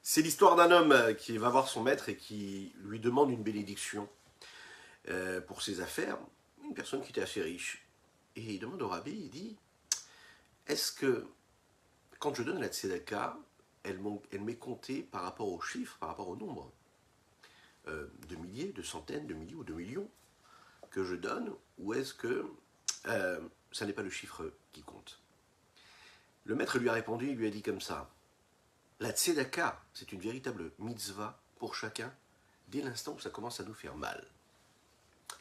C'est l'histoire d'un homme qui va voir son maître et qui lui demande une bénédiction pour ses affaires. Une personne qui était assez riche. Et il demande au rabbi, il dit, est-ce que quand je donne la tzedaka, elle m'est comptée par rapport aux chiffres, par rapport au nombre de milliers, de centaines, de milliers ou de millions que je donne, ou est-ce que ça n'est pas le chiffre qui compte? Le maître lui a répondu, il lui a dit comme ça, la tzedaka, c'est une véritable mitzvah pour chacun, dès l'instant où ça commence à nous faire mal.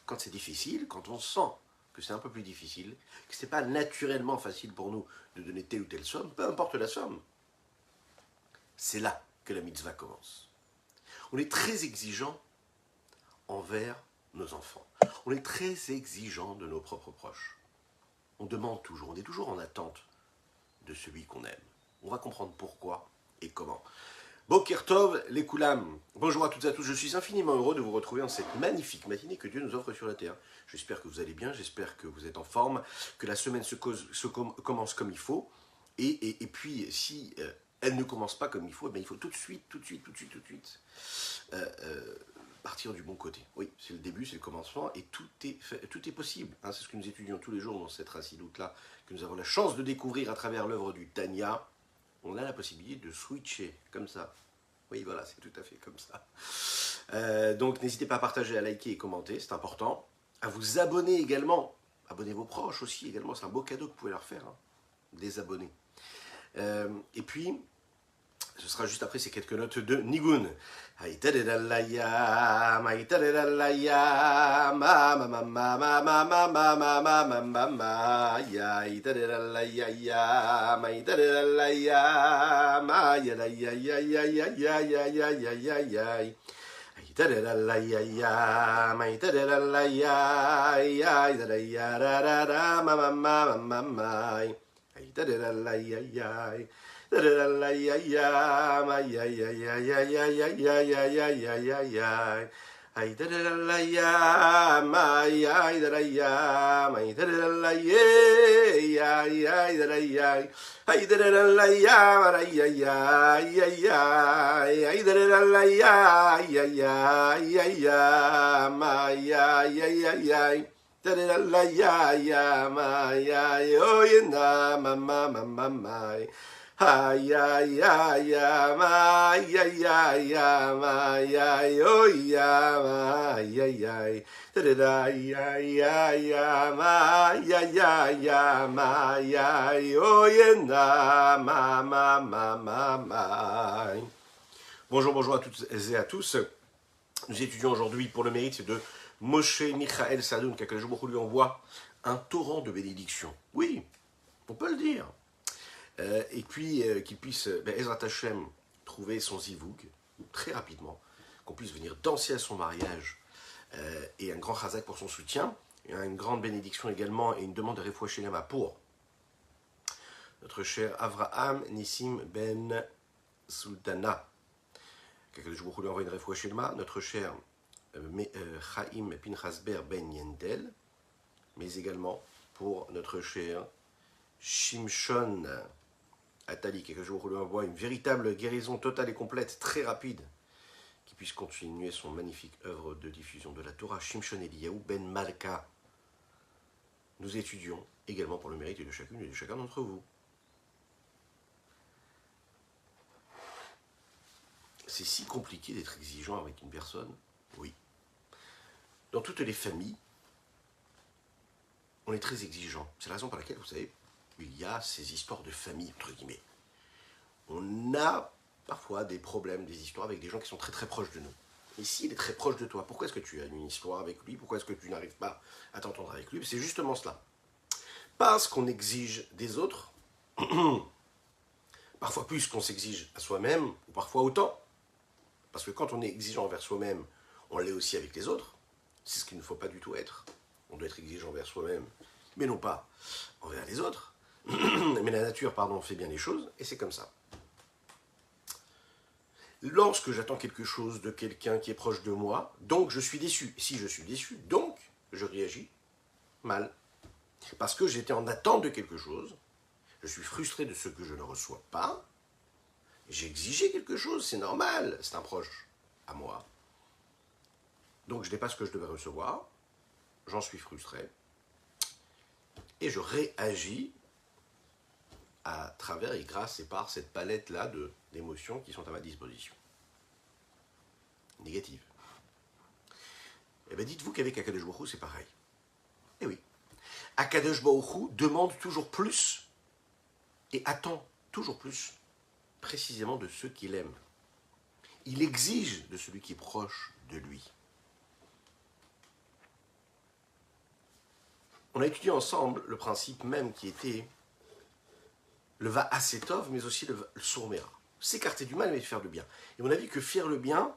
Quand c'est difficile, quand on sent que c'est un peu plus difficile, que ce n'est pas naturellement facile pour nous de donner telle ou telle somme, peu importe la somme, c'est là que la mitzvah commence. On est très exigeant envers nos enfants. On est très exigeant de nos propres proches. On demande toujours, on est toujours en attente de celui qu'on aime. On va comprendre pourquoi et comment. Boker Tov, les Koulam. Bonjour à toutes et à tous, je suis infiniment heureux de vous retrouver en cette magnifique matinée que Dieu nous offre sur la terre. J'espère que vous allez bien, j'espère que vous êtes en forme, que la semaine commence comme il faut. Et puis, si elle ne commence pas comme il faut, eh bien, il faut tout de suite, partir du bon côté. Oui, c'est le début, c'est le commencement, et tout est possible. Hein, c'est ce que nous étudions tous les jours dans cette racidoute-là, que nous avons la chance de découvrir à travers l'œuvre du Tanya. On a la possibilité de switcher, comme ça. Oui, voilà, c'est tout à fait comme ça. Donc, n'hésitez pas à partager, à liker et commenter, c'est important. À vous abonner également. Abonnez vos proches aussi, également. C'est un beau cadeau que vous pouvez leur faire, hein, des abonnés. Et puis, ce sera juste après ces quelques notes de Nigun. Ay, ay, ay, ay, ay, ay, ay, ay, oh, yeah, ay, ay, ay, ay, ay, ay, ay, ay, ay, ay, ay, oh, yeah, ma. Bonjour à toutes et à tous. Nous étudions aujourd'hui pour le mérite de Moshe Michael Sadoun, qu'Akadosh Baruch Hu lui envoie un torrent de bénédictions. Oui, on peut le dire. Et puis qu'il puisse, Ezrat Hashem, trouver son zivug très rapidement, qu'on puisse venir danser à son mariage, et un grand chazak pour son soutien, et une grande bénédiction également, et une demande de Refoua Shelema pour notre cher Avraham Nissim Ben Sultana, qu'Akadosh Baruch Hu lui envoie une Refoua Shelema, notre cher Chaim Pinchas Ber Ben Yendel, mais également pour notre cher Shimshon Atali, quelque jour où l'on voit une véritable guérison totale et complète, très rapide, qui puisse continuer son magnifique œuvre de diffusion de la Torah, Shimshon Eliyahu Ben Malka. Nous étudions également pour le mérite de chacune et de chacun d'entre vous. C'est si compliqué d'être exigeant avec une personne, oui. Dans toutes les familles, on est très exigeant. C'est la raison pour laquelle, vous savez, il y a ces histoires de famille, entre guillemets. On a parfois des problèmes, des histoires avec des gens qui sont très très proches de nous. Et s'il est très proche de toi, pourquoi est-ce que tu as une histoire avec lui? Pourquoi est-ce que tu n'arrives pas à t'entendre avec lui? C'est justement cela. Parce qu'on exige des autres, parfois plus qu'on s'exige à soi-même, ou parfois autant. Parce que quand on est exigeant envers soi-même, on l'est aussi avec les autres. C'est ce qu'il ne faut pas du tout être. On doit être exigeant envers soi-même, mais non pas envers les autres. Mais la nature, fait bien les choses, et c'est comme ça. Lorsque j'attends quelque chose de quelqu'un qui est proche de moi, donc je suis déçu. Si je suis déçu, donc je réagis mal. Parce que j'étais en attente de quelque chose, je suis frustré de ce que je ne reçois pas, J'ai exigé quelque chose, c'est normal, c'est un proche à moi. Donc je n'ai pas ce que je devais recevoir, j'en suis frustré, et je réagis à travers et grâce et par cette palette-là d'émotions qui sont à ma disposition. Négatives. Eh bien dites-vous qu'avec Akadosh Baruch Hu, c'est pareil. Eh oui. Akadosh Baruch Hu demande toujours plus et attend toujours plus précisément de ceux qu'il aime. Il exige de celui qui est proche de lui. On a étudié ensemble le principe même qui était le Va'asetov, mais aussi le Sourmera. S'écarter du mal, mais faire le bien. Et on a vu que faire le bien,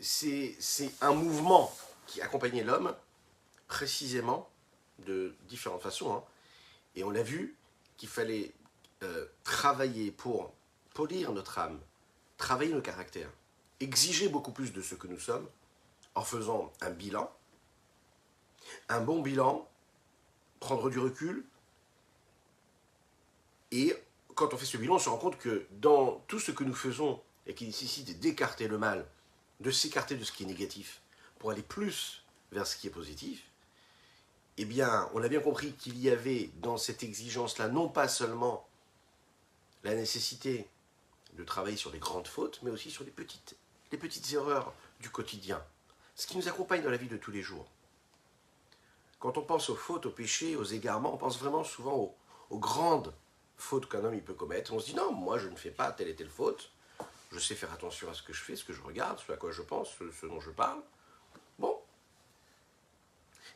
c'est un mouvement qui accompagnait l'homme précisément de différentes façons. Hein. Et on a vu qu'il fallait travailler pour polir notre âme, travailler nos caractères, exiger beaucoup plus de ce que nous sommes en faisant un bilan, un bon bilan, prendre du recul. Et quand on fait ce bilan, on se rend compte que dans tout ce que nous faisons et qui nécessite d'écarter le mal, de s'écarter de ce qui est négatif pour aller plus vers ce qui est positif, eh bien, on a bien compris qu'il y avait dans cette exigence-là non pas seulement la nécessité de travailler sur les grandes fautes, mais aussi sur les petites erreurs du quotidien, ce qui nous accompagne dans la vie de tous les jours. Quand on pense aux fautes, aux péchés, aux égarements, on pense vraiment souvent aux grandes fautes qu'un homme il peut commettre. On se dit non, moi je ne fais pas telle et telle faute, je sais faire attention à ce que je fais, ce que je regarde, ce à quoi je pense, ce dont je parle. Bon.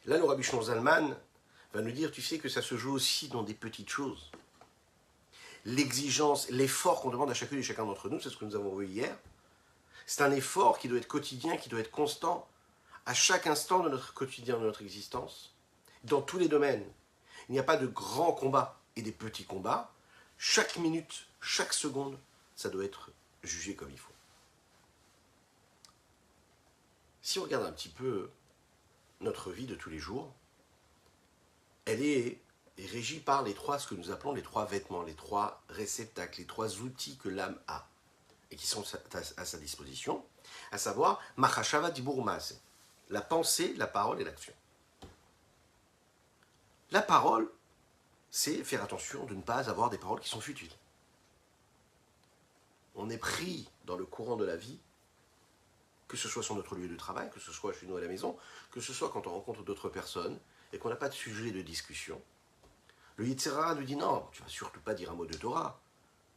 Là, le Rabbi Shlomo Zalman va nous dire, tu sais que ça se joue aussi dans des petites choses. L'exigence, l'effort qu'on demande à chacune et chacun d'entre nous, c'est ce que nous avons vu hier, c'est un effort qui doit être quotidien, qui doit être constant, à chaque instant de notre quotidien, de notre existence, dans tous les domaines. Il n'y a pas de grands combats et des petits combats. Chaque minute, chaque seconde, ça doit être jugé comme il faut. Si on regarde un petit peu notre vie de tous les jours, elle est régie par ce que nous appelons les trois vêtements, les trois réceptacles, les trois outils que l'âme a et qui sont à sa disposition, à savoir Machashava Dibur Maaseh, la pensée, la parole et l'action. La parole, c'est faire attention de ne pas avoir des paroles qui sont futiles. On est pris dans le courant de la vie, que ce soit sur notre lieu de travail, que ce soit chez nous à la maison, que ce soit quand on rencontre d'autres personnes et qu'on n'a pas de sujet de discussion. Le Yetzer Hara nous dit non, tu ne vas surtout pas dire un mot de Torah.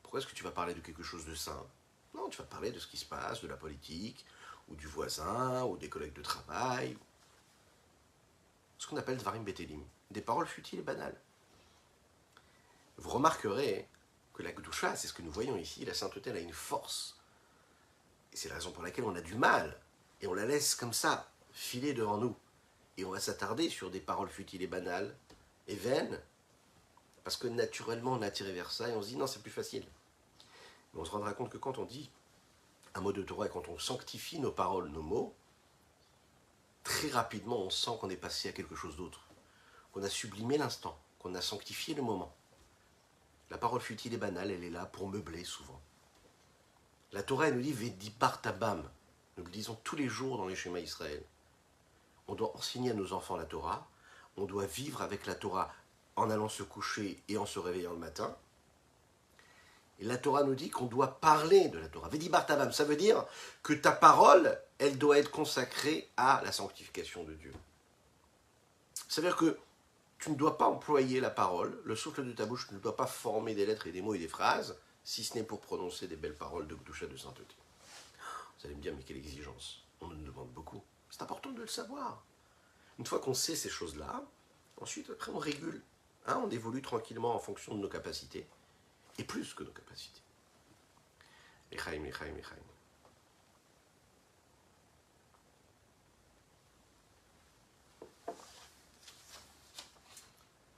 Pourquoi est-ce que tu vas parler de quelque chose de saint? Non, tu vas parler de ce qui se passe, de la politique, ou du voisin, ou des collègues de travail. Ce qu'on appelle Dvarim Betelim, des paroles futiles et banales. Vous remarquerez que la Kedusha, c'est ce que nous voyons ici, la sainteté, elle a une force. Et c'est la raison pour laquelle on a du mal, et on la laisse comme ça, filer devant nous. Et on va s'attarder sur des paroles futiles et banales, et vaines, parce que naturellement on est attiré vers ça, et on se dit non, c'est plus facile. Mais on se rendra compte que quand on dit un mot de Torah, et quand on sanctifie nos paroles, nos mots, très rapidement on sent qu'on est passé à quelque chose d'autre, qu'on a sublimé l'instant, qu'on a sanctifié le moment. La parole futile et banale, elle est là pour meubler souvent. La Torah, elle nous dit Vedibar Tabam. Nous le disons tous les jours dans les schémas Israël. On doit enseigner à nos enfants la Torah. On doit vivre avec la Torah en allant se coucher et en se réveillant le matin. Et la Torah nous dit qu'on doit parler de la Torah. Vedibar Tabam, ça veut dire que ta parole, elle doit être consacrée à la sanctification de Dieu. Ça veut dire que tu ne dois pas employer la parole, le souffle de ta bouche ne doit pas former des lettres et des mots et des phrases, si ce n'est pour prononcer des belles paroles de Kedusha, de sainteté. Vous allez me dire, mais quelle exigence. On nous demande beaucoup. C'est important de le savoir. Une fois qu'on sait ces choses-là, ensuite, après, on régule. Hein, on évolue tranquillement en fonction de nos capacités. Et plus que nos capacités. Lechaim, lechaim, lechaim.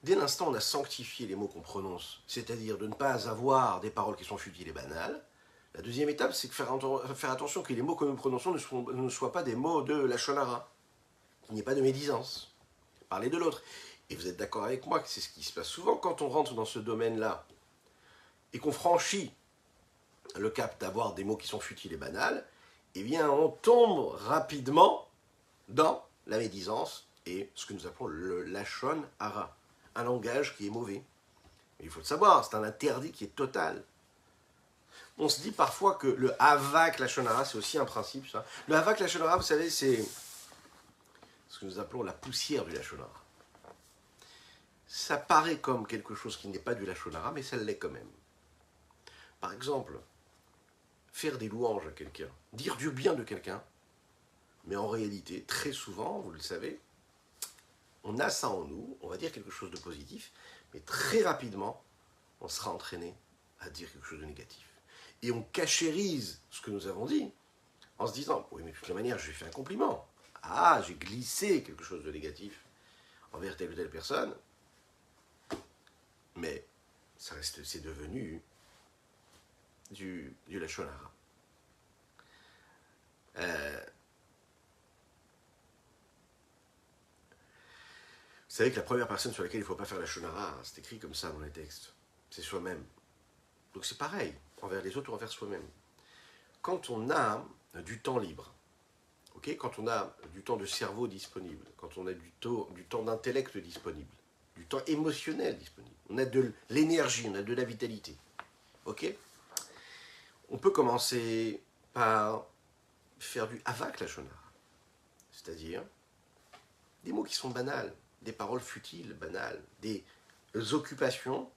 Dès l'instant où on a sanctifié les mots qu'on prononce, c'est-à-dire de ne pas avoir des paroles qui sont futiles et banales, la deuxième étape, c'est de faire attention que les mots que nous prononçons ne soient pas des mots de lachon hara, qu'il n'y ait pas de médisance. Parler de l'autre. Et vous êtes d'accord avec moi que c'est ce qui se passe souvent quand on rentre dans ce domaine-là et qu'on franchit le cap d'avoir des mots qui sont futiles et banals, eh bien on tombe rapidement dans la médisance et ce que nous appelons le lachon hara, un langage qui est mauvais. Mais il faut le savoir, c'est un interdit qui est total. On se dit parfois que le havak lachon hara, c'est aussi un principe, ça. Le havak lachon hara, vous savez, c'est ce que nous appelons la poussière du lachon hara. Ça paraît comme quelque chose qui n'est pas du lachon hara, mais ça l'est quand même. Par exemple, faire des louanges à quelqu'un, dire du bien de quelqu'un, mais en réalité, très souvent, vous le savez, on a ça en nous, on va dire quelque chose de positif, mais très rapidement, on sera entraîné à dire quelque chose de négatif. Et on cachérise ce que nous avons dit en se disant, oui, mais de toute manière, je lui ai fait un compliment. Ah, j'ai glissé quelque chose de négatif envers telle ou telle personne, mais ça reste, c'est devenu du lachon hara. Vous savez que la première personne sur laquelle il ne faut pas faire lachon hara, c'est écrit comme ça dans les textes, c'est soi-même. Donc c'est pareil, envers les autres ou envers soi-même. Quand on a du temps libre, okay, quand on a du temps de cerveau disponible, quand on a du temps d'intellect disponible, du temps émotionnel disponible, on a de l'énergie, on a de la vitalité, ok, on peut commencer par faire du havak lachon hara, c'est-à-dire des mots qui sont banals, des paroles futiles, banales, des occupations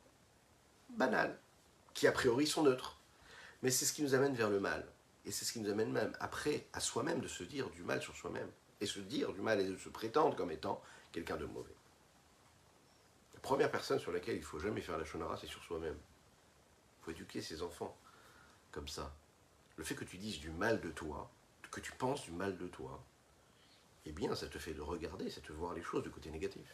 banales, qui a priori sont neutres. Mais c'est ce qui nous amène vers le mal. Et c'est ce qui nous amène même après à soi-même de se dire du mal sur soi-même. Et se dire du mal et de se prétendre comme étant quelqu'un de mauvais. La première personne sur laquelle il ne faut jamais faire lachon hara, c'est sur soi-même. Il faut éduquer ses enfants comme ça. Le fait que tu dises du mal de toi, que tu penses du mal de toi, eh bien ça te fait de regarder, ça te fait voir les choses du côté négatif.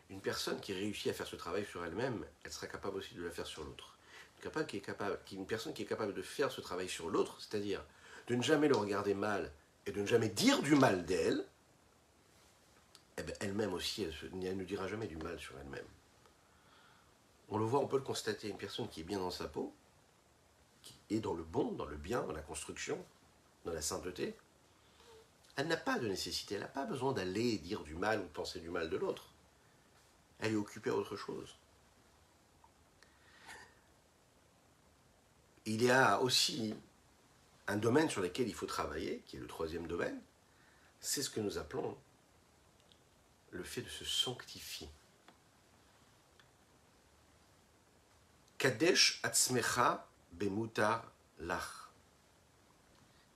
Une personne qui réussit à faire ce travail sur elle-même, elle sera capable aussi de le faire sur l'autre. Une personne qui est capable de faire ce travail sur l'autre, c'est-à-dire de ne jamais le regarder mal et de ne jamais dire du mal d'elle, eh bien, elle-même aussi, elle ne dira jamais du mal sur elle-même. On le voit, on peut le constater, une personne qui est bien dans sa peau, qui est dans le bon, dans le bien, dans la construction, dans la sainteté, elle n'a pas de nécessité, elle n'a pas besoin d'aller dire du mal ou de penser du mal de l'autre. Elle est occupée à autre chose. Il y a aussi un domaine sur lequel il faut travailler, qui est le troisième domaine, c'est ce que nous appelons le fait de se sanctifier. Kadesh atzmecha bemutar lach.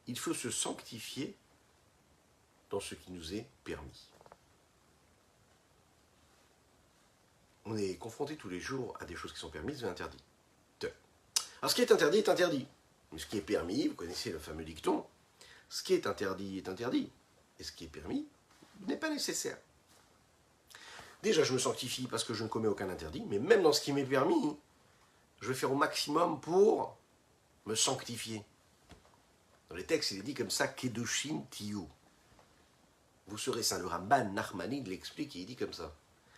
Il faut se sanctifier dans ce qui nous est permis. On est confronté tous les jours à des choses qui sont permises et interdites. Alors ce qui est interdit est interdit. Mais ce qui est permis, vous connaissez le fameux dicton, ce qui est interdit est interdit. Et ce qui est permis n'est pas nécessaire. Déjà, je me sanctifie parce que je ne commets aucun interdit, mais même dans ce qui m'est permis, je vais faire au maximum pour me sanctifier. Dans les textes, il est dit comme ça, Kedoshim Tiyu. Vous serez saint. Le Ramban Nachmani l'explique et il dit comme ça.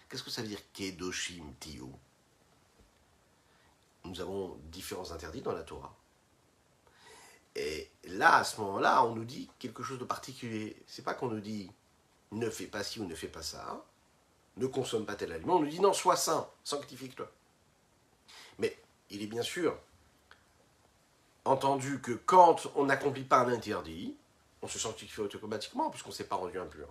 Qu'est-ce que ça veut dire Kedoshim Tiyu? Nous avons différents interdits dans la Torah. Et là, à ce moment-là, on nous dit quelque chose de particulier. C'est pas qu'on nous dit ne fais pas ci ou ne fais pas ça, ne consomme pas tel aliment. On nous dit non, sois saint, sanctifie-toi. Mais il est bien sûr entendu que quand on n'accomplit pas un interdit, on se sanctifie automatiquement puisqu'on ne s'est pas rendu impur.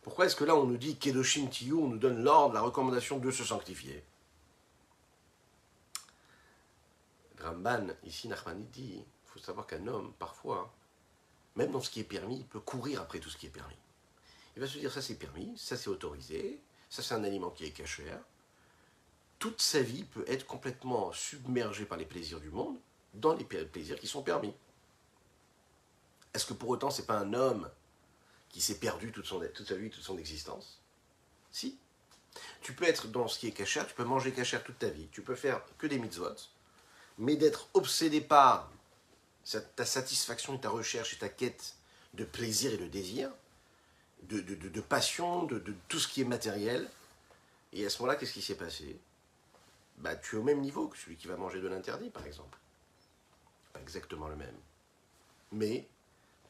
Pourquoi est-ce que là on nous dit Kedoshim Tiyu, on nous donne l'ordre, la recommandation de se sanctifier? Ramban, ici, Nachmani dit, il faut savoir qu'un homme, parfois, même dans ce qui est permis, il peut courir après tout ce qui est permis. Il va se dire, ça c'est permis, ça c'est autorisé, ça c'est un aliment qui est cachère. Toute sa vie peut être complètement submergée par les plaisirs du monde, dans les plaisirs qui sont permis. Est-ce que pour autant, c'est pas un homme qui s'est perdu toute sa vie, toute son existence? Si. Tu peux être dans ce qui est cachère, tu peux manger cachère toute ta vie, tu peux faire que des mitzvot, mais d'être obsédé par ta satisfaction, ta recherche et ta quête de plaisir et de désir, de passion, de tout ce qui est matériel. Et à ce moment-là, qu'est-ce qui s'est passé? bah, tu es au même niveau que celui qui va manger de l'interdit, par exemple. Pas exactement le même. Mais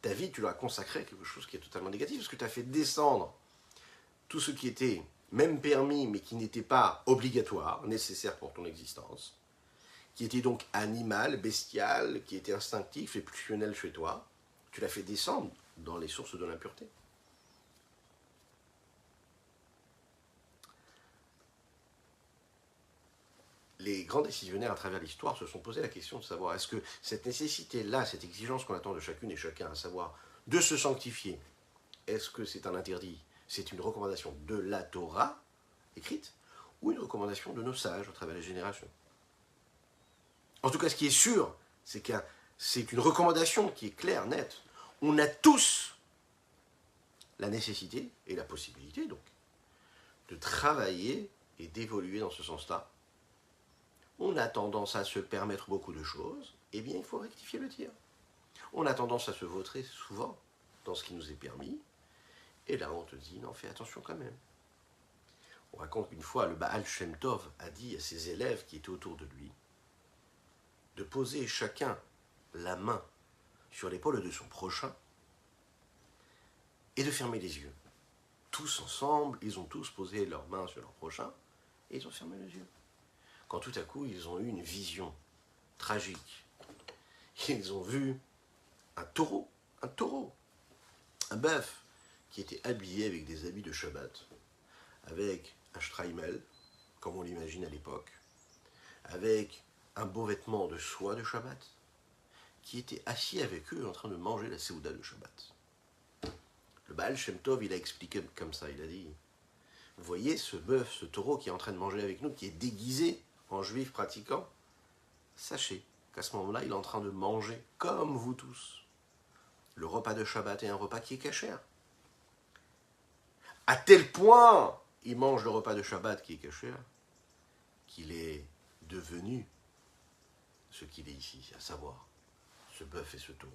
ta vie, tu l'as consacrée à quelque chose qui est totalement négatif, parce que tu as fait descendre tout ce qui était même permis, mais qui n'était pas obligatoire, nécessaire pour ton existence, qui était donc animal, bestial, qui était instinctif et pulsionnel chez toi, tu l'as fait descendre dans les sources de l'impureté. Les grands décisionnaires à travers l'histoire se sont posé la question de savoir est-ce que cette nécessité-là, cette exigence qu'on attend de chacune et chacun, à savoir de se sanctifier, est-ce que c'est un interdit, c'est une recommandation de la Torah écrite, ou une recommandation de nos sages à travers les générations? En tout cas, ce qui est sûr, c'est que c'est une recommandation qui est claire, nette. On a tous la nécessité et la possibilité, donc, de travailler et d'évoluer dans ce sens-là. On a tendance à se permettre beaucoup de choses, eh bien, il faut rectifier le tir. On a tendance à se vautrer souvent dans ce qui nous est permis, et là, on te dit, non, fais attention quand même. On raconte qu'une fois, le Baal Shem Tov a dit à ses élèves qui étaient autour de lui de poser chacun la main sur l'épaule de son prochain et de fermer les yeux. Tous ensemble, ils ont tous posé leurs mains sur leur prochain et ils ont fermé les yeux. Quand tout à coup, ils ont eu une vision tragique. Ils ont vu un taureau, un bœuf qui était habillé avec des habits de Shabbat, avec un shtraimel, comme on l'imagine à l'époque, avec un beau vêtement de soie de Shabbat, qui était assis avec eux en train de manger la Séouda de Shabbat. Le Baal Shem Tov, il a expliqué comme ça, il a dit, vous voyez ce bœuf, ce taureau qui est en train de manger avec nous, qui est déguisé en juif pratiquant, sachez qu'à ce moment-là, il est en train de manger, comme vous tous, le repas de Shabbat est un repas qui est cachère. À tel point, il mange le repas de Shabbat qui est cachère, qu'il est devenu ce qu'il est ici, à savoir ce bœuf et ce taureau.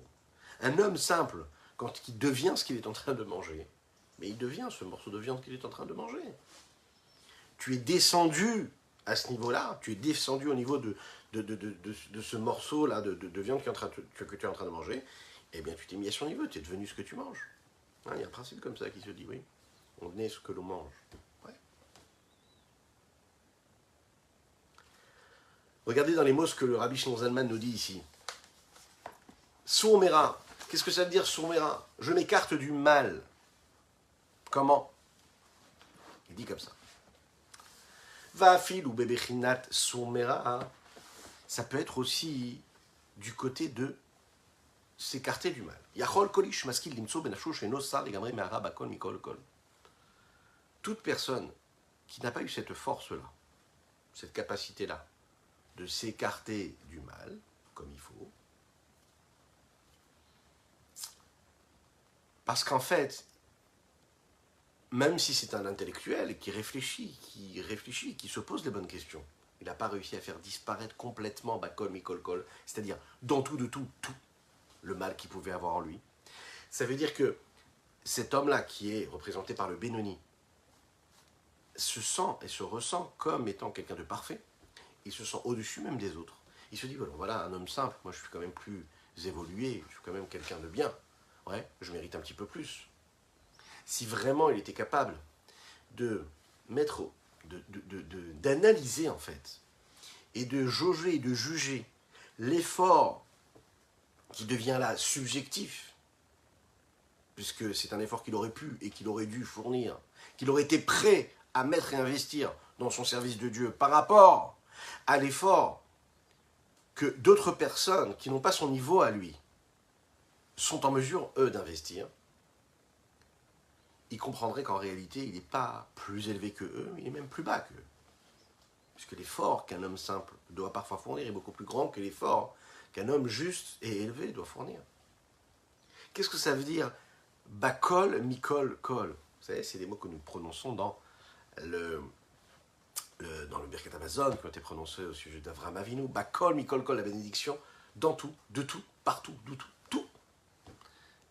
Un homme simple, quand il devient ce qu'il est en train de manger, mais il devient ce morceau de viande qu'il est en train de manger. Tu es descendu à ce niveau-là, tu es descendu au niveau de ce morceau-là de viande que tu es en train de manger, eh bien tu t'es mis à son niveau, tu es devenu ce que tu manges. Hein, il y a un principe comme ça qui se dit, oui, on est ce que l'on mange. Ouais. Regardez dans les mots ce que le Rabbi Shimon Zalman nous dit ici. Sourmera, qu'est-ce que ça veut dire sourmera? Je m'écarte du mal. Comment? Il dit comme ça. Va'afil ou bebechinat sourmera, ça peut être aussi du côté de s'écarter du mal. Yachol kolish maskil limtso benafsho sheno sar legamre me'ara bakol mikol kol. Toute personne qui n'a pas eu cette force-là, cette capacité-là, de s'écarter du mal, comme il faut, parce qu'en fait, même si c'est un intellectuel qui réfléchit, qui se pose les bonnes questions, il n'a pas réussi à faire disparaître complètement Bakol Mikol Kol, c'est-à-dire dans tout, tout, le mal qu'il pouvait avoir en lui. Ça veut dire que cet homme-là, qui est représenté par le Benoni, se sent et se ressent comme étant quelqu'un de parfait, il se sent au-dessus même des autres. Il se dit, voilà, un homme simple, moi je suis quand même plus évolué, je suis quand même quelqu'un de bien, ouais, je mérite un petit peu plus. Si vraiment il était capable de mettre, d'analyser en fait, et de jauger, de juger l'effort qui devient là subjectif, puisque c'est un effort qu'il aurait pu et qu'il aurait dû fournir, qu'il aurait été prêt à mettre et investir dans son service de Dieu par rapport à l'effort que d'autres personnes qui n'ont pas son niveau à lui sont en mesure, eux, d'investir, il comprendrait qu'en réalité, il n'est pas plus élevé que eux, il est même plus bas qu'eux. Puisque l'effort qu'un homme simple doit parfois fournir est beaucoup plus grand que l'effort qu'un homme juste et élevé doit fournir. Qu'est-ce que ça veut dire Bakol, Mikol, Kol? Vous savez, c'est des mots que nous prononçons dans le Birkat Hamazon, qui ont été prononcés au sujet d'Avraham Avinu. Bakol, Mikol, Kol, la bénédiction, dans tout, de tout, partout, d'où tout, tout.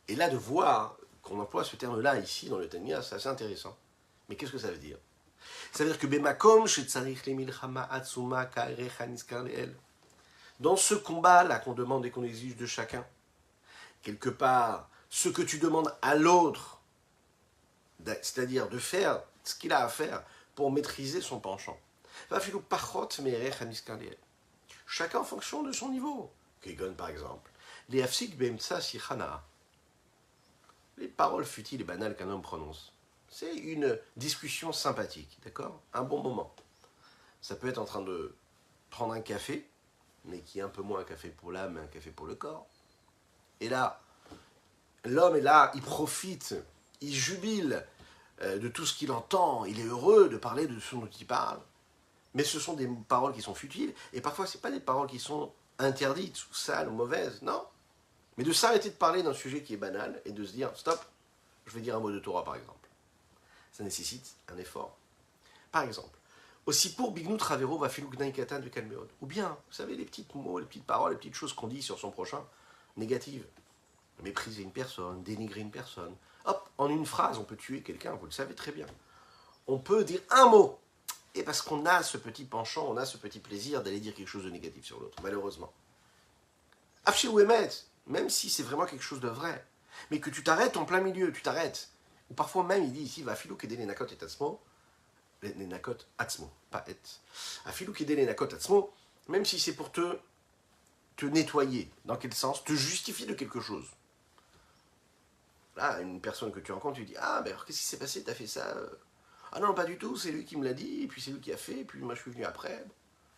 Et là, de voir qu'on emploie ce terme-là ici, dans le Tanya, c'est assez intéressant. Mais qu'est-ce que ça veut dire? Ça veut dire que Bemakom, Shetzarich le Milchama Atsuma Ka'erecha Niskar Le'el. Dans ce combat-là qu'on demande et qu'on exige de chacun, quelque part, ce que tu demandes à l'autre, c'est-à-dire de faire ce qu'il a à faire pour maîtriser son penchant. Chacun en fonction de son niveau. Kegon par exemple. Les afsik be'emtsa sichana. Les paroles futiles et banales qu'un homme prononce. C'est une discussion sympathique, d'accord? Un bon moment. Ça peut être en train de prendre un café, mais qui est un peu moins un café pour l'âme, mais un café pour le corps. Et là, l'homme est là, il profite, il jubile de tout ce qu'il entend, il est heureux de parler de ce dont il parle. Mais ce sont des paroles qui sont futiles, et parfois ce n'est pas des paroles qui sont interdites, ou sales, ou mauvaises, non. Mais de s'arrêter de parler d'un sujet qui est banal, et de se dire, stop, je vais dire un mot de Torah par exemple. Ça nécessite un effort. Par exemple, aussi pour Bignut Ravero va Filuk Naikatan de Kalmeod. Ou bien, vous savez, les petits mots, les petites paroles, les petites choses qu'on dit sur son prochain, négatives. Mépriser une personne, dénigrer une personne. Hop, en une phrase, on peut tuer quelqu'un, vous le savez très bien. On peut dire un mot. Et parce qu'on a ce petit penchant, on a ce petit plaisir d'aller dire quelque chose de négatif sur l'autre, malheureusement. Afshe ou Emet, même si c'est vraiment quelque chose de vrai, mais que tu t'arrêtes en plein milieu, tu t'arrêtes. Ou parfois même, il dit ici, va filou kede les nakot et atzmo, les nakot atzmo, pas et. Afilou kede les nakot atzmo, même si c'est pour te nettoyer. Dans quel sens? Te justifier de quelque chose. Là, une personne que tu rencontres, tu dis, ah, ben alors qu'est-ce qui s'est passé, t'as fait ça? Ah non, pas du tout, c'est lui qui me l'a dit, et puis c'est lui qui a fait, et puis moi je suis venu après.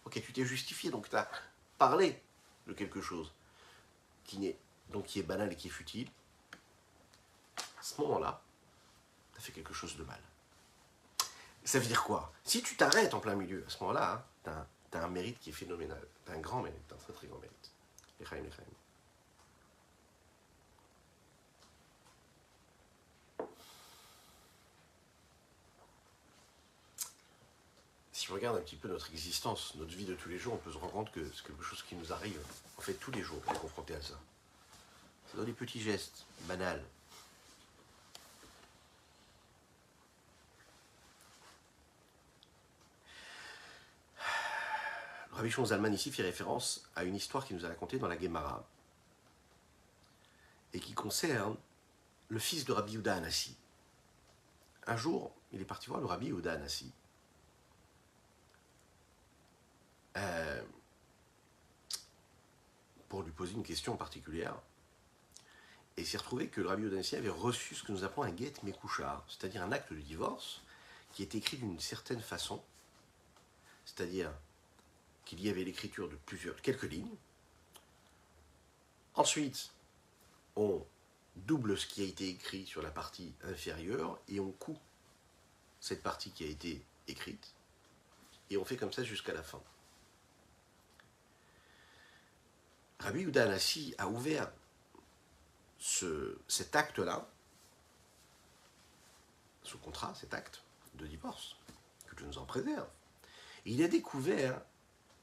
Ok, tu t'es justifié, donc tu as parlé de quelque chose qui est banal et qui est futile. À ce moment-là, tu as fait quelque chose de mal. Ça veut dire quoi? Si tu t'arrêtes en plein milieu, à ce moment-là, hein, tu as un mérite qui est phénoménal. Tu as un grand mérite, un très très grand mérite. Lechaim, lechaim. Si on regarde un petit peu notre existence, notre vie de tous les jours, on peut se rendre compte que c'est quelque chose qui nous arrive, en fait, tous les jours, on est confronté à ça. C'est dans des petits gestes, banals. Rabbi Shimon Zalman ici fait référence à une histoire qu'il nous a racontée dans la Gemara et qui concerne le fils de Rabbi Yehuda Hanassi. Un jour, il est parti voir le Rabbi Yehuda Hanassi. Pour lui poser une question particulière. Et il s'est retrouvé que le Rabbi Yehuda Hanassi avait reçu ce que nous appelons un get mekouchar, c'est-à-dire un acte de divorce qui est écrit d'une certaine façon, c'est-à-dire qu'il y avait l'écriture de quelques lignes. Ensuite, on double ce qui a été écrit sur la partie inférieure et on coud cette partie qui a été écrite et on fait comme ça jusqu'à la fin. Rabbi Yehuda Hanassi a ouvert cet acte-là, ce contrat, cet acte de divorce, que Dieu nous en préserve. Et il a découvert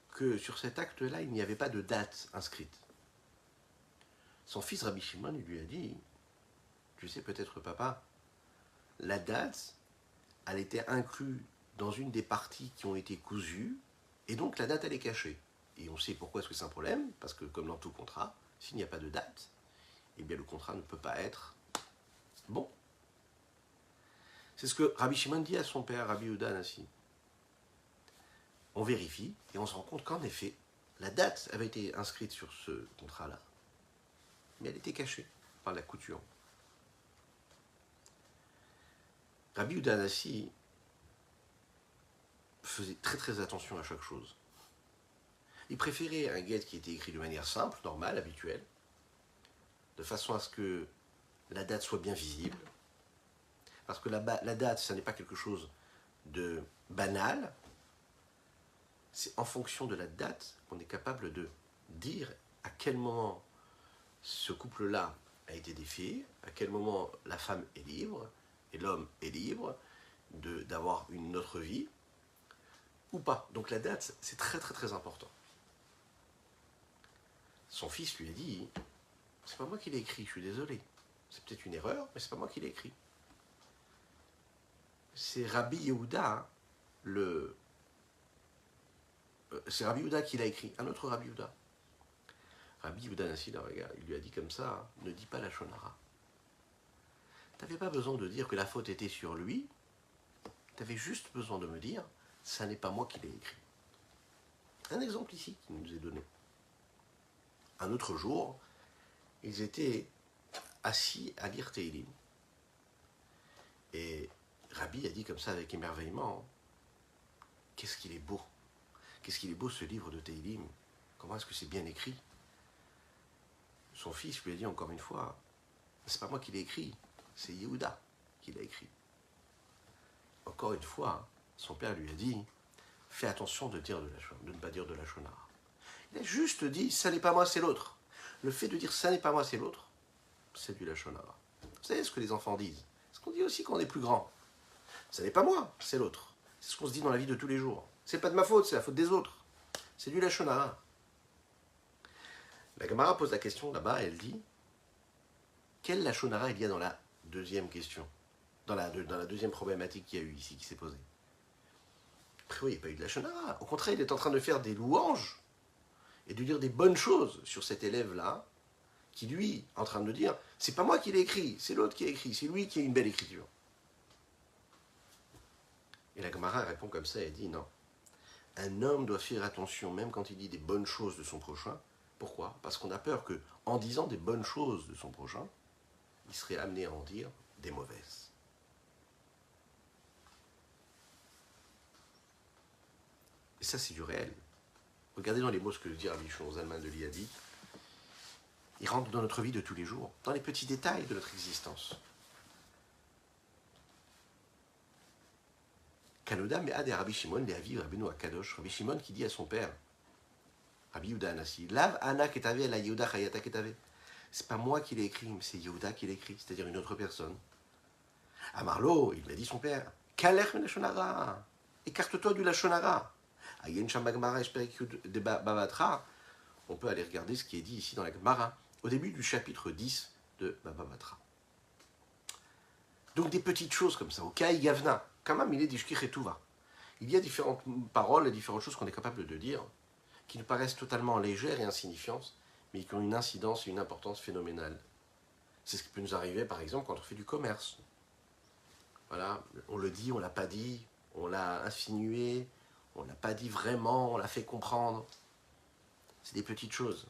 que sur cet acte-là, il n'y avait pas de date inscrite. Son fils Rabbi Shimon lui a dit, tu sais peut-être papa, la date, elle était inclue dans une des parties qui ont été cousues, et donc la date elle est cachée. Et on sait pourquoi est-ce que c'est un problème, parce que comme dans tout contrat, s'il n'y a pas de date, eh bien le contrat ne peut pas être bon. C'est ce que Rabbi Shimon dit à son père, Rabbi Yehuda Hanassi. On vérifie, et on se rend compte qu'en effet, la date avait été inscrite sur ce contrat-là, mais elle était cachée par la couture. Rabbi Yehuda Hanassi faisait très très attention à chaque chose. Il préférait un get qui était écrit de manière simple, normale, habituelle, de façon à ce que la date soit bien visible, parce que la date, ce n'est pas quelque chose de banal, c'est en fonction de la date qu'on est capable de dire à quel moment ce couple-là a été défait, à quel moment la femme est libre, et l'homme est libre d'avoir une autre vie, ou pas. Donc la date, c'est très très très important. Son fils lui a dit, c'est pas moi qui l'ai écrit, je suis désolé. C'est peut-être une erreur, mais c'est pas moi qui l'ai écrit. C'est Rabbi Yehuda c'est Rabbi Yehuda qui l'a écrit, un autre Rabbi Yehuda. Rabbi Yehuda Nassi, il lui a dit comme ça, hein, ne dis pas la Shonara. Tu n'avais pas besoin de dire que la faute était sur lui, tu avais juste besoin de me dire, ça n'est pas moi qui l'ai écrit. Un exemple ici qui nous est donné. Un autre jour, ils étaient assis à lire Teilim. Et Rabbi a dit comme ça avec émerveillement, qu'est-ce qu'il est beau. Qu'est-ce qu'il est beau ce livre de Teilim. Comment est-ce que c'est bien écrit. Son fils lui a dit encore une fois, c'est pas moi qui l'ai écrit, c'est Yehuda qui l'a écrit. Encore une fois, son père lui a dit, fais attention de ne pas dire de la Shonara. Il a juste dit, ça n'est pas moi, c'est l'autre. Le fait de dire ça n'est pas moi, c'est l'autre, c'est du Lachonara. Vous savez ce que les enfants disent? Ce qu'on dit aussi quand on est plus grand. Ça n'est pas moi, c'est l'autre. C'est ce qu'on se dit dans la vie de tous les jours. C'est pas de ma faute, c'est la faute des autres. C'est du Lachonara. La Gemara pose la question là-bas, elle dit, quel Lachonara il y a dans la deuxième question, dans la deuxième problématique qu'il y a eu ici, qui s'est posée? Après, oui, il n'y a pas eu de Lachonara. Au contraire, il est en train de faire des louanges et de dire des bonnes choses sur cet élève-là, qui lui, est en train de dire, c'est pas moi qui l'ai écrit, c'est l'autre qui a écrit, c'est lui qui a une belle écriture. Et la Gemara répond comme ça, elle dit, non. Un homme doit faire attention, même quand il dit des bonnes choses de son prochain. Pourquoi? Parce qu'on a peur que, en disant des bonnes choses de son prochain, il serait amené à en dire des mauvaises. Et ça, c'est du réel. Regardez dans les mots ce que dit Rabbi Shlomo Zalman de Liadi. Il rentre dans notre vie de tous les jours, dans les petits détails de notre existence. Kanoda me'ad et Rabbi Shimon le'aviv Rabbeinu Akadosh. Rabbi Shimon qui dit à son père, Rabbi Yehuda Anassi, Lav ana ketave la Yehuda chayata ketave. C'est pas moi qui l'ai écrit, mais c'est Yehuda qui l'a écrit, c'est-à-dire une autre personne. Amarlo, il lui a dit son père, Kalech min lashonara, écarte-toi du lashonara. Ayen sham bagmara esperikud de Bavatra. On peut aller regarder ce qui est dit ici dans la Gemara, au début du chapitre 10 de Baba Batra. Donc des petites choses comme ça, au Kai Gavna, quand même il est d'Ishkich et Touva. Il y a différentes paroles et différentes choses qu'on est capable de dire, qui nous paraissent totalement légères et insignifiantes, mais qui ont une incidence et une importance phénoménale. C'est ce qui peut nous arriver par exemple quand on fait du commerce. Voilà, on le dit, on ne l'a pas dit, on l'a insinué, on ne l'a pas dit vraiment, on l'a fait comprendre. C'est des petites choses.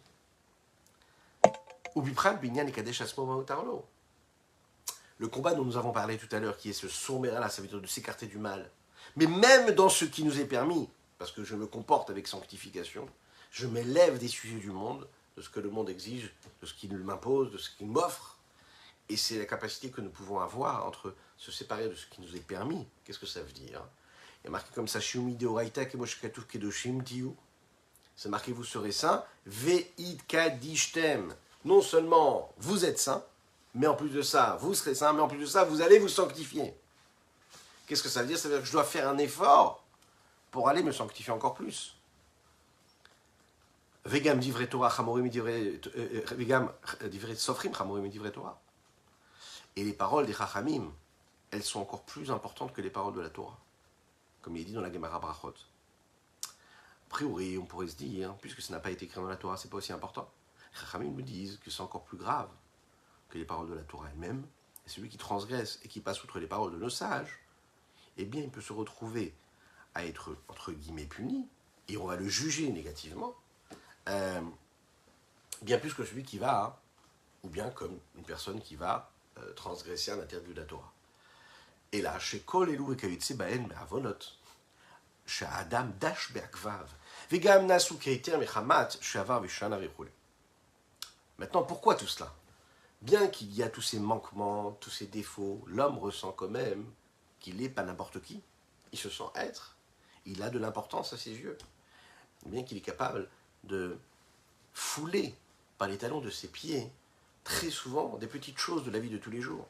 Le combat dont nous avons parlé tout à l'heure, qui est ce sommet-là, ça veut dire de s'écarter du mal. Mais même dans ce qui nous est permis, parce que je me comporte avec sanctification, je m'élève des sujets du monde, de ce que le monde exige, de ce qu'il m'impose, de ce qu'il m'offre. Et c'est la capacité que nous pouvons avoir entre se séparer de ce qui nous est permis. Qu'est-ce que ça veut dire? Il y a marqué comme ça, Shiumi deoraita kemoshkatuf kedoshim tiu. C'est marqué, vous serez saints, ve'id kadishtem. Non seulement vous êtes saints, mais en plus de ça, vous serez saints, mais en plus de ça, vous allez vous sanctifier. Qu'est-ce que ça veut dire? Ça veut dire que je dois faire un effort pour aller me sanctifier encore plus. Vegam divrei Torah chamorim vegam divrei sofrim chamorim divrei Torah. Et les paroles des Chachamim, elles sont encore plus importantes que les paroles de la Torah, comme il est dit dans la Gemara Brachot. A priori, on pourrait se dire, puisque ça n'a pas été écrit dans la Torah, c'est pas aussi important. Les Chachamim nous disent que c'est encore plus grave que les paroles de la Torah elle-même. Et celui qui transgresse et qui passe outre les paroles de nos sages, eh bien, il peut se retrouver à être, entre guillemets, puni, et on va le juger négativement, bien plus que celui qui va, ou bien comme une personne qui va transgresser un interdit de la Torah. Et là, chez Kol Elou et Kayitse Baen Be'avonot, chez Adam Dash Be'akvav, Vegam Nasu Keiter Mechamat, Shavar Veshana Vechule. Maintenant, pourquoi tout cela? Bien qu'il y a tous ces manquements, tous ces défauts, l'homme ressent quand même qu'il n'est pas n'importe qui. Il se sent être. Il a de l'importance à ses yeux. Bien qu'il est capable de fouler par les talons de ses pieds, très souvent, des petites choses de la vie de tous les jours,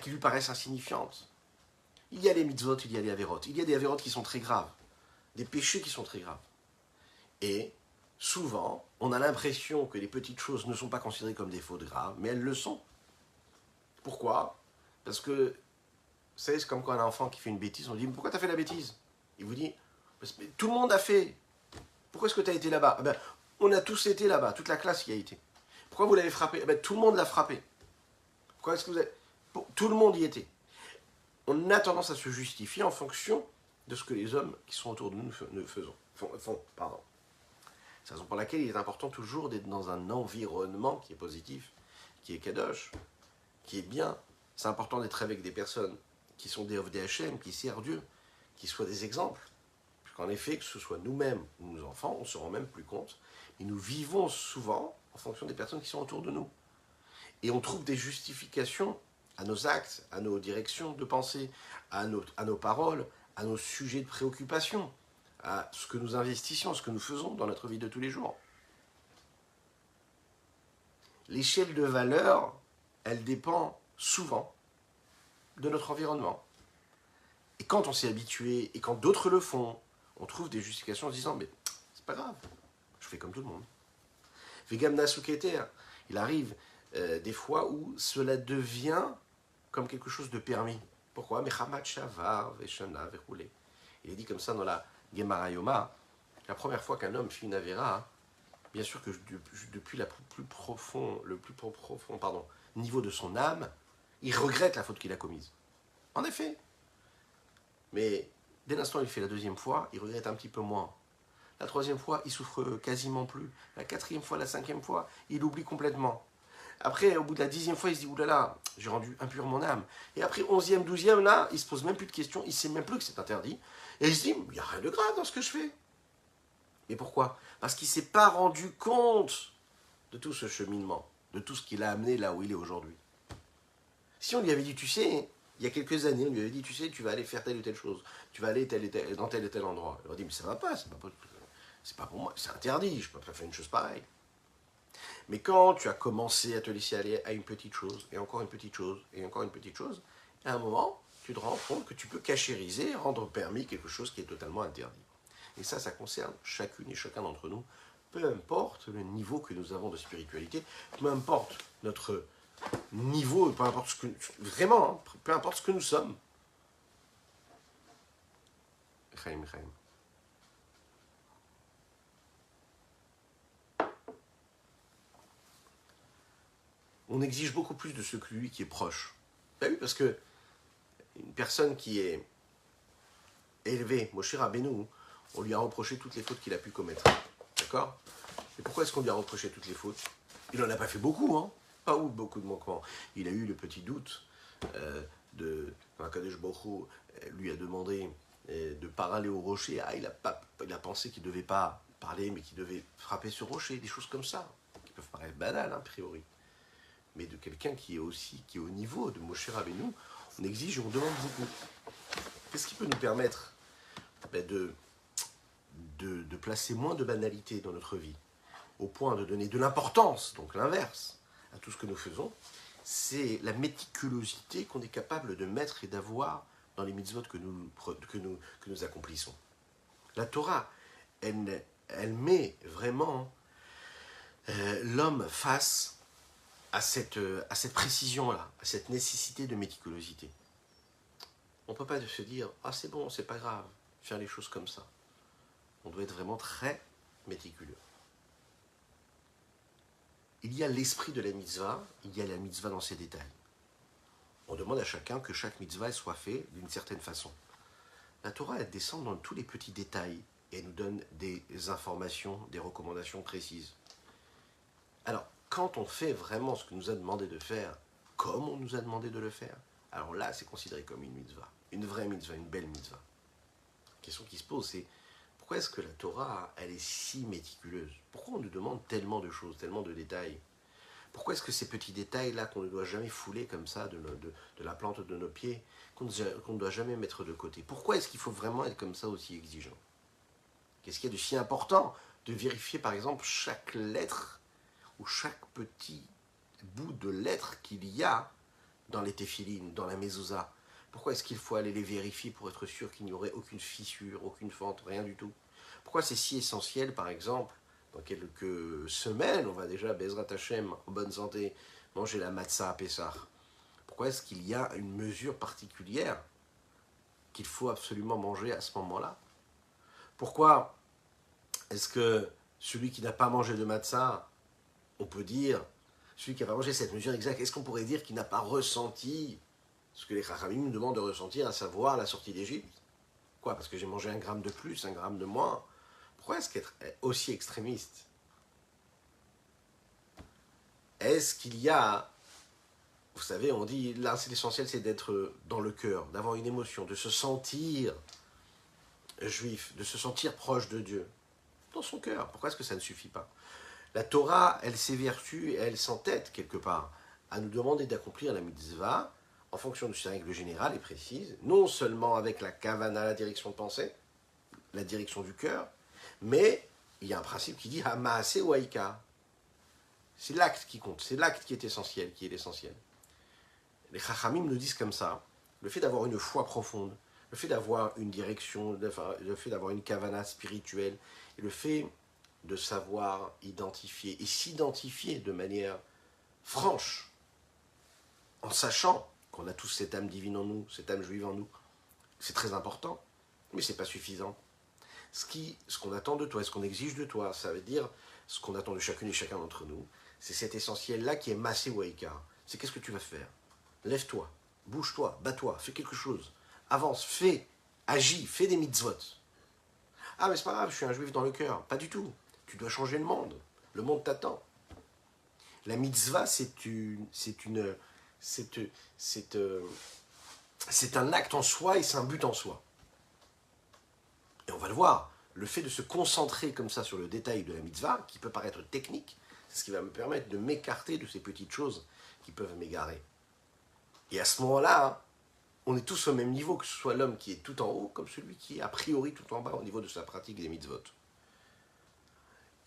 qui lui paraissent insignifiantes. Il y a les mitzvot, il y a les avérotes. Il y a des avérotes qui sont très graves, des péchés qui sont très graves. Et souvent, on a l'impression que les petites choses ne sont pas considérées comme des fautes graves, mais elles le sont. Pourquoi? Parce que, vous savez, c'est comme quand un enfant qui fait une bêtise, on dit « Pourquoi tu as fait la bêtise ?» Il vous dit, mais tout le monde a fait. Pourquoi est-ce que tu as été là-bas? Eh ben, on a tous été là-bas, toute la classe y a été. Pourquoi vous l'avez frappé? Eh ben, tout le monde l'a frappé. Pourquoi est-ce que vous avez... Tout le monde y était. On a tendance à se justifier en fonction de ce que les hommes qui sont autour de nous font. Pardon. C'est la raison pour laquelle il est important toujours d'être dans un environnement qui est positif, qui est kadosh, qui est bien. C'est important d'être avec des personnes qui sont des OVDHM, qui servent Dieu, qui soient des exemples. Puisqu'en effet, que ce soit nous-mêmes ou nos enfants, on ne se rend même plus compte. Et nous vivons souvent en fonction des personnes qui sont autour de nous. Et on trouve des justifications à nos actes, à nos directions de pensée, à nos paroles, à nos sujets de préoccupation, à ce que nous investissons, ce que nous faisons dans notre vie de tous les jours. L'échelle de valeur, elle dépend souvent de notre environnement. Et quand on s'y est habitué, et quand d'autres le font, on trouve des justifications en se disant, mais c'est pas grave, je fais comme tout le monde. Vegamna Suketer, il arrive des fois où cela devient comme quelque chose de permis. Pourquoi? Mechamat Shavar, Veshana, Verroulé. Il est dit comme ça dans la Gemara Yoma, la première fois qu'un homme fait une Avera, bien sûr que depuis le plus profond niveau de son âme, il regrette la faute qu'il a commise. En effet. Mais dès l'instant où il fait la deuxième fois, il regrette un petit peu moins. La troisième fois, il souffre quasiment plus. La quatrième fois, la cinquième fois, il oublie complètement. Après, au bout de la 10e fois, il se dit, oulala, j'ai rendu impur mon âme. Et après, 11e, 12e, là, il se pose même plus de questions, il ne sait même plus que c'est interdit. Et il se dit, il n'y a rien de grave dans ce que je fais. Et pourquoi? Parce qu'il ne s'est pas rendu compte de tout ce cheminement, de tout ce qu'il a amené là où il est aujourd'hui. Si on lui avait dit, tu sais, il y a quelques années, on lui avait dit, tu sais, tu vas aller faire telle ou telle chose, tu vas aller dans tel et tel endroit. Il aurait dit, mais ça ne va pas, c'est pas pour moi, c'est interdit, je ne peux pas faire une chose pareille. Mais quand tu as commencé à te laisser aller à une petite chose, et encore une petite chose, et encore une petite chose, à un moment, tu te rends compte que tu peux cachériser, rendre permis quelque chose qui est totalement interdit. Et ça concerne chacune et chacun d'entre nous, peu importe le niveau que nous avons de spiritualité, peu importe notre niveau, peu importe ce que... Vraiment, hein, peu importe ce que nous sommes. Chaim. On exige beaucoup plus de celui qui est proche. Ben oui, parce que une personne qui est élevée, Moshe Rabbeinu, on lui a reproché toutes les fautes qu'il a pu commettre. D'accord? Et pourquoi est-ce qu'on lui a reproché toutes les fautes? Il n'en a pas fait beaucoup, hein? Pas beaucoup de manquements. Il a eu le petit doute de Kadesh Baruch Hu lui a demandé de parler au rocher. Ah, il a pensé qu'il ne devait pas parler, mais qu'il devait frapper sur rocher, des choses comme ça, qui peuvent paraître banales, hein, a priori. Mais de quelqu'un qui est au niveau de Moshe Rabbeinu, on exige et on demande beaucoup. Qu'est-ce qui peut nous permettre de placer moins de banalité dans notre vie, au point de donner de l'importance, donc l'inverse, à tout ce que nous faisons? C'est la méticulosité qu'on est capable de mettre et d'avoir dans les mitzvot que nous accomplissons. La Torah, elle met vraiment l'homme face à cette précision-là, à cette nécessité de méticulosité. On ne peut pas se dire « Ah, c'est bon, c'est pas grave, faire les choses comme ça ». On doit être vraiment très méticuleux. Il y a l'esprit de la mitzvah, il y a la mitzvah dans ses détails. On demande à chacun que chaque mitzvah soit fait d'une certaine façon. La Torah, elle descend dans tous les petits détails et elle nous donne des informations, des recommandations précises. Alors, quand on fait vraiment ce que nous a demandé de faire, comme on nous a demandé de le faire, alors là, c'est considéré comme une mitzvah, une vraie mitzvah, une belle mitzvah. La question qui se pose, c'est pourquoi est-ce que la Torah, elle est si méticuleuse? Pourquoi on nous demande tellement de choses, tellement de détails? Pourquoi est-ce que ces petits détails-là qu'on ne doit jamais fouler comme ça de la plante de nos pieds, qu'on ne doit jamais mettre de côté? Pourquoi est-ce qu'il faut vraiment être comme ça aussi exigeant? Qu'est-ce qu'il y a de si important de vérifier par exemple chaque lettre ou chaque petit bout de lettre qu'il y a dans les téphilines, dans la mezouza? Pourquoi est-ce qu'il faut aller les vérifier pour être sûr qu'il n'y aurait aucune fissure, aucune fente, rien du tout? Pourquoi c'est si essentiel, par exemple, dans quelques semaines, on va déjà, Bezrat Hashem, en bonne santé, manger la matzah à Pessah? Pourquoi est-ce qu'il y a une mesure particulière qu'il faut absolument manger à ce moment-là? Pourquoi est-ce que celui qui n'a pas mangé de matzah, on peut dire, celui qui n'a pas mangé cette mesure exacte, est-ce qu'on pourrait dire qu'il n'a pas ressenti ce que les Chachamim nous demandent de ressentir, à savoir la sortie d'Égypte? Quoi? Parce que j'ai mangé 1 gramme de plus, 1 gramme de moins? Pourquoi est-ce qu'être aussi extrémiste? Est-ce qu'il y a, vous savez, on dit, là c'est l'essentiel, c'est d'être dans le cœur, d'avoir une émotion, de se sentir juif, de se sentir proche de Dieu, dans son cœur. Pourquoi est-ce que ça ne suffit pas? La Torah, elle s'évertue et elle s'entête quelque part à nous demander d'accomplir la mitzvah en fonction de ses règles générales et précises, non seulement avec la kavana, la direction de pensée, la direction du cœur, mais il y a un principe qui dit Hamaase ou Haïka. C'est l'acte qui compte, c'est l'acte qui est essentiel, qui est l'essentiel. Les Chachamim nous disent comme ça, le fait d'avoir une foi profonde, le fait d'avoir une direction, le fait d'avoir une kavana spirituelle, et le fait de savoir identifier et s'identifier de manière franche, en sachant qu'on a tous cette âme divine en nous, cette âme juive en nous, c'est très important, mais ce n'est pas suffisant. Ce qu'on attend de toi, ce qu'on exige de toi, ça veut dire ce qu'on attend de chacune et chacun d'entre nous, c'est cet essentiel-là qui est massé ou Haïka. C'est qu'est-ce que tu vas faire? Lève-toi, bouge-toi, bats-toi, fais quelque chose, avance, fais, agis, fais des mitzvot. Ah mais c'est pas grave, je suis un juif dans le cœur. Pas du tout. Tu dois changer le monde. Le monde t'attend. La mitzvah, c'est un acte en soi et c'est un but en soi. Et on va le voir, le fait de se concentrer comme ça sur le détail de la mitzvah, qui peut paraître technique, c'est ce qui va me permettre de m'écarter de ces petites choses qui peuvent m'égarer. Et à ce moment-là, on est tous au même niveau, que ce soit l'homme qui est tout en haut, comme celui qui est a priori tout en bas au niveau de sa pratique des mitzvot.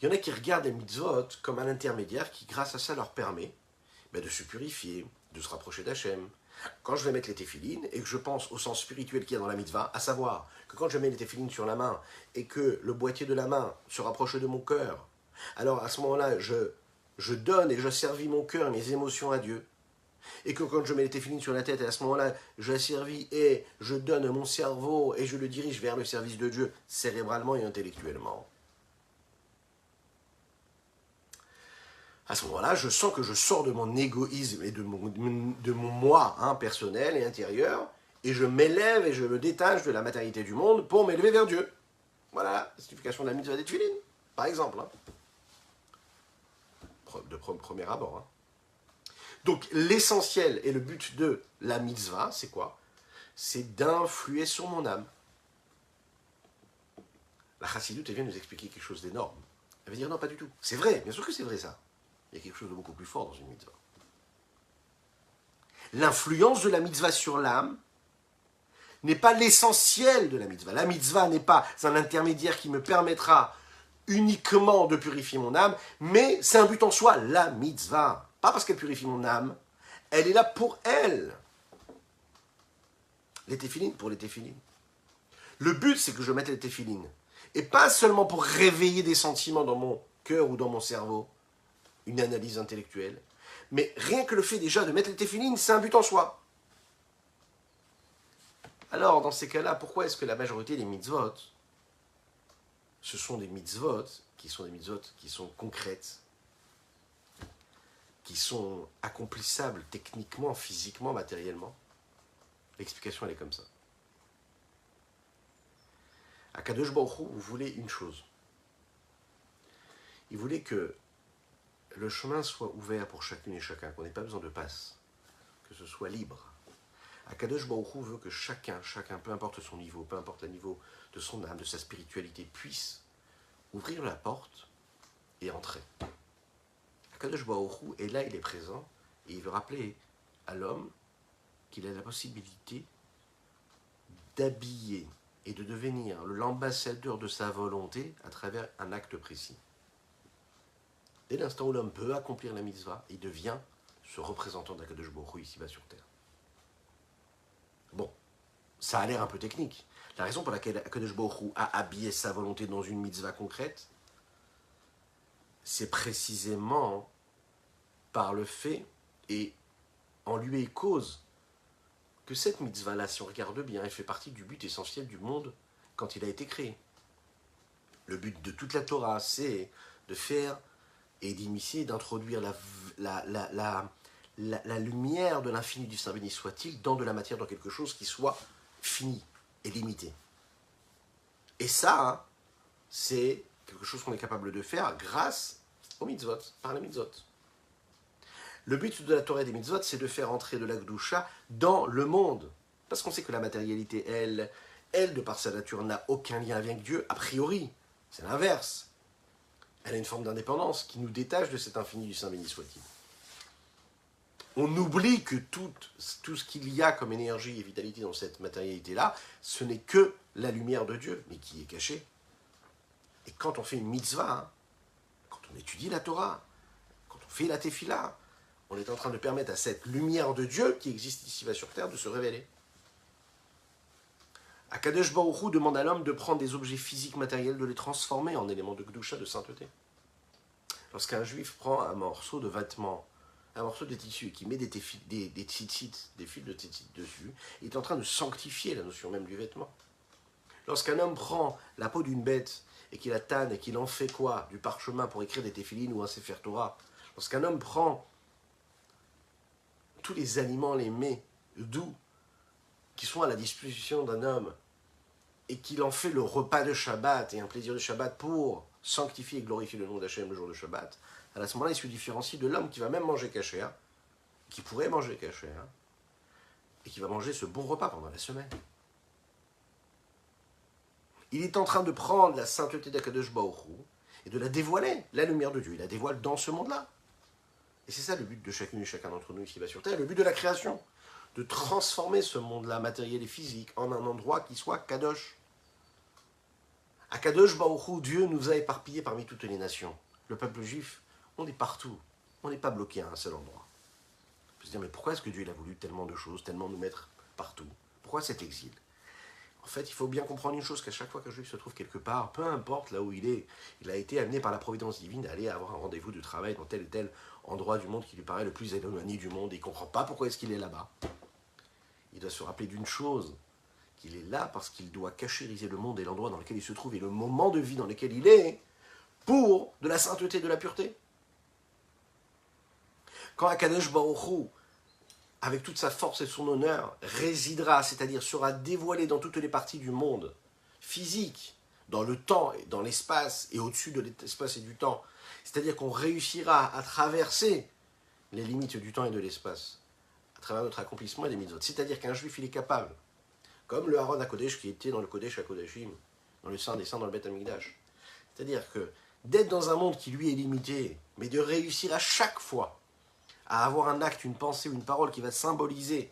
Il y en a qui regardent les mitzvot comme un intermédiaire qui, grâce à ça, leur permet de se purifier, de se rapprocher d'Hachem. Quand je vais mettre les téphilines et que je pense au sens spirituel qu'il y a dans la mitzvah, à savoir que quand je mets les téphilines sur la main et que le boîtier de la main se rapproche de mon cœur, alors à ce moment-là, je donne et je servis mon cœur, mes émotions à Dieu. Et que quand je mets les téphilines sur la tête, et à ce moment-là, je servis et je donne mon cerveau et je le dirige vers le service de Dieu, cérébralement et intellectuellement. À ce moment-là, je sens que je sors de mon égoïsme et de mon moi personnel et intérieur, et je m'élève et je me détache de la matérialité du monde pour m'élever vers Dieu. Voilà la signification de la mitzvah des téphilines, par exemple. De premier abord. Donc l'essentiel et le but de la mitzvah, c'est quoi? C'est d'influer sur mon âme. La chassidoute, elle vient nous expliquer quelque chose d'énorme. Elle va dire non, pas du tout. C'est vrai, bien sûr que c'est vrai ça. Il y a quelque chose de beaucoup plus fort dans une mitzvah. L'influence de la mitzvah sur l'âme n'est pas l'essentiel de la mitzvah. La mitzvah n'est pas un intermédiaire qui me permettra uniquement de purifier mon âme, mais c'est un but en soi, la mitzvah. Pas parce qu'elle purifie mon âme, elle est là pour elle. Les téphilines pour les téphilines. Le but, c'est que je mette les téphilines. Et pas seulement pour réveiller des sentiments dans mon cœur ou dans mon cerveau, une analyse intellectuelle, mais rien que le fait déjà de mettre les téphilines, c'est un but en soi. Alors, dans ces cas-là, pourquoi est-ce que la majorité des mitzvot, ce sont des mitzvot qui sont concrètes, qui sont accomplissables techniquement, physiquement, matériellement? L'explication, elle est comme ça. Akadosh Baruch Hu, vous voulez une chose. Il voulait que le chemin soit ouvert pour chacune et chacun, qu'on n'ait pas besoin de passe, que ce soit libre. Akadosh Baruch Hu veut que chacun, peu importe son niveau, peu importe le niveau de son âme, de sa spiritualité, puisse ouvrir la porte et entrer. Akadosh Baruch Hu est là, il est présent, et il veut rappeler à l'homme qu'il a la possibilité d'habiller et de devenir l'ambassadeur de sa volonté à travers un acte précis. Dès l'instant où l'homme peut accomplir la mitzvah, il devient ce représentant d'Akadosh Baruch Hu ici-bas sur terre. Bon, ça a l'air un peu technique. La raison pour laquelle Akadosh Baruch Hu a habillé sa volonté dans une mitzvah concrète, c'est précisément par le fait et en lui et cause que cette mitzvah-là, si on regarde bien, elle fait partie du but essentiel du monde quand il a été créé. Le but de toute la Torah, c'est de faire et d'initier, d'introduire la lumière de l'infini du Saint béni soit-il dans de la matière, dans quelque chose qui soit fini et limité. Et ça, hein, c'est quelque chose qu'on est capable de faire grâce aux mitzvot, par les mitzvot. Le but de la Torah et des mitzvot, c'est de faire entrer de la Gdusha dans le monde. Parce qu'on sait que la matérialité, elle, de par sa nature, n'a aucun lien avec Dieu, a priori. C'est l'inverse. Elle a une forme d'indépendance qui nous détache de cet infini du Saint béni soit-il. On oublie que tout ce qu'il y a comme énergie et vitalité dans cette matérialité-là, ce n'est que la lumière de Dieu, mais qui est cachée. Et quand on fait une mitzvah, hein, quand on étudie la Torah, quand on fait la tefila, on est en train de permettre à cette lumière de Dieu qui existe ici-bas sur terre de se révéler. Akadosh Baruch Hu demande à l'homme de prendre des objets physiques matériels, de les transformer en éléments de Kedusha, de sainteté. Lorsqu'un juif prend un morceau de vêtement, un morceau de tissu et qui met des tzitzit, des fils de tzitzit dessus, il est en train de sanctifier la notion même du vêtement. Lorsqu'un homme prend la peau d'une bête et qu'il la tanne et qu'il en fait quoi? Du parchemin pour écrire des téphilines ou un Sefer Torah. Lorsqu'un homme prend tous les aliments, les mets doux qui sont à la disposition d'un homme et qu'il en fait le repas de Shabbat et un plaisir de Shabbat pour sanctifier et glorifier le nom d'Hachem le jour de Shabbat, à ce moment-là, il se différencie de l'homme qui va même manger kasher, qui pourrait manger kasher, et qui va manger ce bon repas pendant la semaine. Il est en train de prendre la sainteté d'Akadosh Baruch Hu et de la dévoiler, la lumière de Dieu. Il la dévoile dans ce monde-là. Et c'est ça le but de chacune et chacun d'entre nous ici-bas sur Terre, le but de la création, de transformer ce monde-là, matériel et physique, en un endroit qui soit Kadosh. Akadosh Baruch Hu, Dieu nous a éparpillés parmi toutes les nations. Le peuple juif, on est partout. On n'est pas bloqué à un seul endroit. On peut se dire, mais pourquoi est-ce que Dieu il a voulu tellement de choses, tellement nous mettre partout? Pourquoi cet exil? En fait, il faut bien comprendre une chose, qu'à chaque fois qu'un juif se trouve quelque part, peu importe là où il est, il a été amené par la providence divine à aller avoir un rendez-vous de travail dans tel et tel endroit du monde qui lui paraît le plus éloigné du monde, et il ne comprend pas pourquoi est-ce qu'il est là-bas. Il doit se rappeler d'une chose, qu'il est là parce qu'il doit cachériser le monde et l'endroit dans lequel il se trouve et le moment de vie dans lequel il est pour de la sainteté et de la pureté. Quand Akadosh Baruch Hu, avec toute sa force et son honneur, résidera, c'est-à-dire sera dévoilé dans toutes les parties du monde, physique, dans le temps et dans l'espace, et au-dessus de l'espace et du temps, c'est-à-dire qu'on réussira à traverser les limites du temps et de l'espace, à travers notre accomplissement et des mitzvot. C'est-à-dire qu'un juif, il est capable, comme le Haron HaKodesh qui était dans le Kodesh HaKodeshim, dans le Saint des Saints, dans le Beth Amikdash. C'est-à-dire que d'être dans un monde qui lui est limité, mais de réussir à chaque fois à avoir un acte, une pensée ou une parole qui va symboliser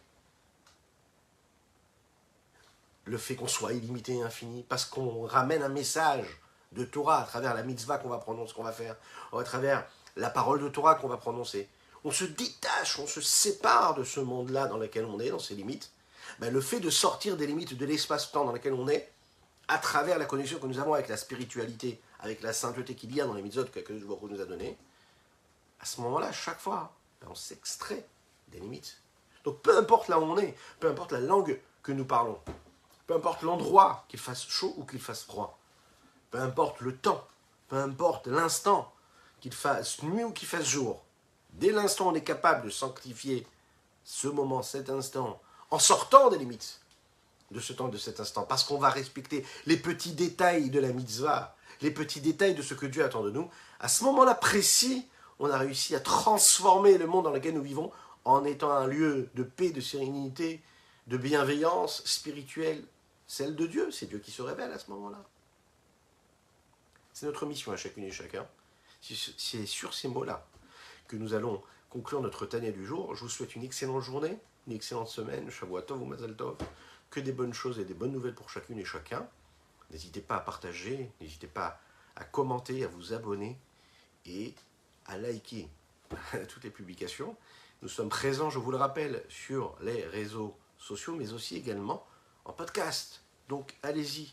le fait qu'on soit illimité et infini, parce qu'on ramène un message de Torah à travers la mitzvah qu'on va prononcer, qu'on va faire, ou à travers la parole de Torah qu'on va prononcer. On se détache, on se sépare de ce monde-là dans lequel on est, dans ses limites. Ben, le fait de sortir des limites de l'espace-temps dans lequel on est, à travers la connexion que nous avons avec la spiritualité, avec la sainteté qu'il y a dans les mitzvot que Dieu nous a données, à ce moment-là, chaque fois, on s'extrait des limites. Donc peu importe là où on est, peu importe la langue que nous parlons, peu importe l'endroit, qu'il fasse chaud ou qu'il fasse froid, peu importe le temps, peu importe l'instant, qu'il fasse nuit ou qu'il fasse jour, dès l'instant où on est capable de sanctifier ce moment, cet instant, en sortant des limites de ce temps, de cet instant, parce qu'on va respecter les petits détails de la mitzvah, les petits détails de ce que Dieu attend de nous, à ce moment-là précis, on a réussi à transformer le monde dans lequel nous vivons en étant un lieu de paix, de sérénité, de bienveillance spirituelle, celle de Dieu. C'est Dieu qui se révèle à ce moment-là. C'est notre mission à chacune et chacun. C'est sur ces mots-là que nous allons conclure notre Tanya du jour. Je vous souhaite une excellente journée, une excellente semaine, Shavua Tov ou Mazal Tov, que des bonnes choses et des bonnes nouvelles pour chacune et chacun. N'hésitez pas à partager, n'hésitez pas à commenter, à vous abonner et à liker toutes les publications. Nous sommes présents, je vous le rappelle, sur les réseaux sociaux, mais aussi également en podcast. Donc allez-y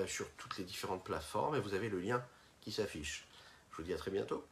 sur toutes les différentes plateformes et vous avez le lien qui s'affiche. Je vous dis à très bientôt.